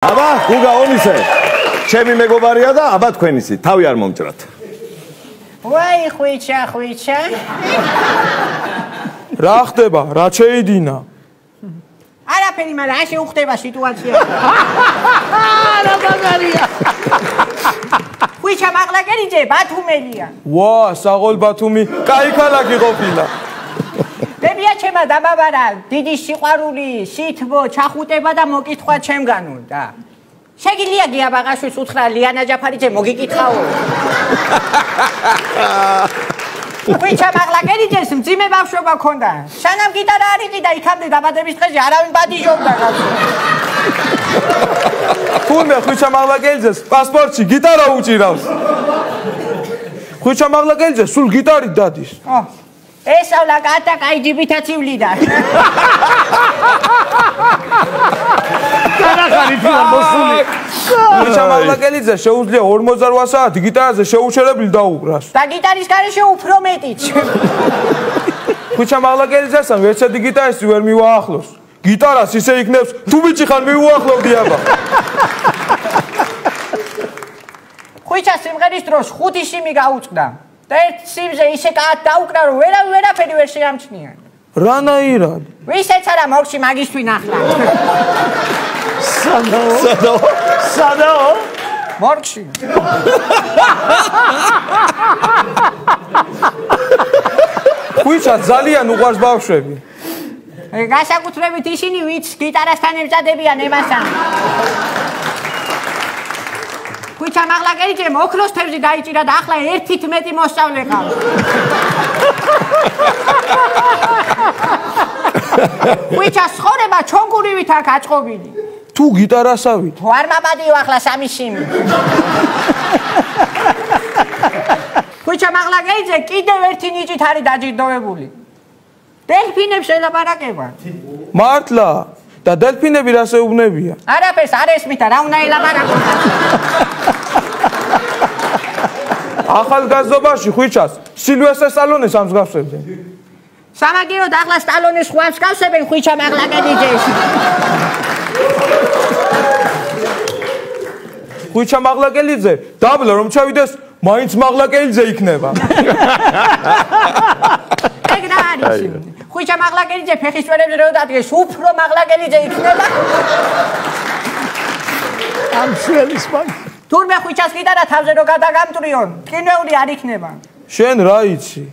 აბა, გუგა ონისე. ჩემი მეგობარია და აბა თქვენისი, თავი არ მომჭრათ. ვაი, ხვიჩა. რა ხდება? რა შეიდინა? არაფერი, მაგრამ რა შეუხდება სიტუაცია. რა მაგარია. ხვიჩა მაღლაკერიძე ბათუმელია. ვა, საღოლ ბათუმი, კაი ქალაქი ყოფილა. ბებია ჩემა დამაბარა, დიდი სიყვარული, სითბო, ჩახუტება და მოკითხვა ჩემგანო და შეგიძლია გია ბაღაშვილს უთხრა ლიანა ჯაფარიძე მოგიკითხაო. ხვიჩა მაღლაკერიძეს მძიმე ბავშვობა ქონდა. სანამ გიტარა არ იყიდა იქამდე დაბადების დღეზე არავინ ბადიჟობდა კაცო. თუნდე ხვიჩა მაღლაკერიძეს პასპორტში გიტარა უჭირავს. ხვიჩა მაღლაკერიძე სულ გიტარით დადის. ესავლა კატა კაი ჯიბითაცივლიდა. კარახანი თვითონ მოსული. ხვიჩა მაღლაკერიძე შეუძლია 48 საათი გიტარაზე შეუჩერებლი დაუყრას. და გიტარის გარეშე უფრო მეტიც. ხვიჩა მაღლაკერიძესთან ვერცერთი გიტარისტი ვერ მივაახლოს. გიტარას ისე იქნებს თუ ბიჭი ხარ მივუახლოვდი აბა. ხვიჩა სიმღერის დროს 5 სიმი გაუწყდა. და ერთ სიმზე ისე კაც დაუკრა რომ ვერაფერი ვერ შეამჩნია. რანაირად? ვისაც არა მორგში მაგისტვი ნახლა. სადაო? მორგში. ხვიჩა ძალიან უყვარს ბავშვები. გასაკუთრებით ისინი ვინც გიტარასთან ემზადებიან ემასთან. ხვიჩა მაღლაკერიძემ ოქროს თევზი დაიჭირა და ახლა 1-ით მეტი მოსწავლე ყავს. ხვიჩას ცხოვრება ჩონგურივით აქვს აწყობილი. თუ გიტარასავით? თუ არ მაბადიო ახლა 3 სიმი. ხვიჩა მაღლაკერიძე კიდევ ერთი ნიჭით არის დაჯილდოვებული. დელფინებს ელაპარაკება. მართლა? და დელფინები რას ეუბნებიან? არაფერს არ ესმით და რა უნდა ელაპარაკოს. ახალგაზრდობაში ხვიჩას სილვესტრ სტალონეს ამსგავსებდნენ. სამაგიეროდ ახლა სტალონეს ხო ამსგავსებენ ხვიჩა მაღლაკერიძეს. ხვიჩა მაღლაკერიძე დაბლა რომ ჩავიდეს მაინც მაღლაკერიძე იქნება. ეგ რა არის? ხვიჩა მაღლაკერიძე ფეხის წვერებზე რო დადგეს უფრო მაღლაკერიძე იქნება. ამ შველის მაგ თურმე ხვიჩას გიტარა თავზე რო გადაგამტრიონ, ტკინვეული არ იქნება. შენ რა იცი?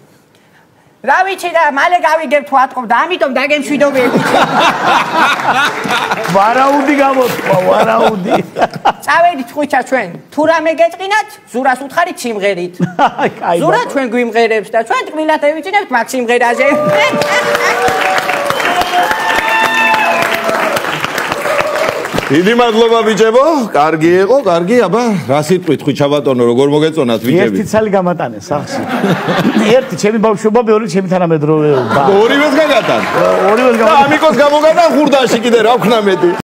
რა ვიცი და მალე გავიგებ თუ ატყობ და ამიტომ დაგემშვიდობები. ვარაუდი გამოთქვა, ვარაუდი. წავედით ხვიჩა ჩვენ. თუ რამე გეწყინათ, ზურას უთხარით სიმღერით. კაი. ზურა ჩვენ გვიმღერებს და ჩვენ ტკბილად ევიძინებთ მაგ სიმღერაზე. დიდი მადლობა ბიჭებო, კარგი იყო, კარგი, აბა, რა სიტყვით ხვიჩა ბატონო, როგორ მოგეწონათ ბიჭები? ერთი ცალი გამატანე სახში. ერთი ჩემი ბავშვობა, მეორე ჩემი თანამედროვეობა. ორივეს გაგატან. ორივეს გამატანე. ამიკოს გამოგატან ხურდაში კიდე რა ვქნა მეტი.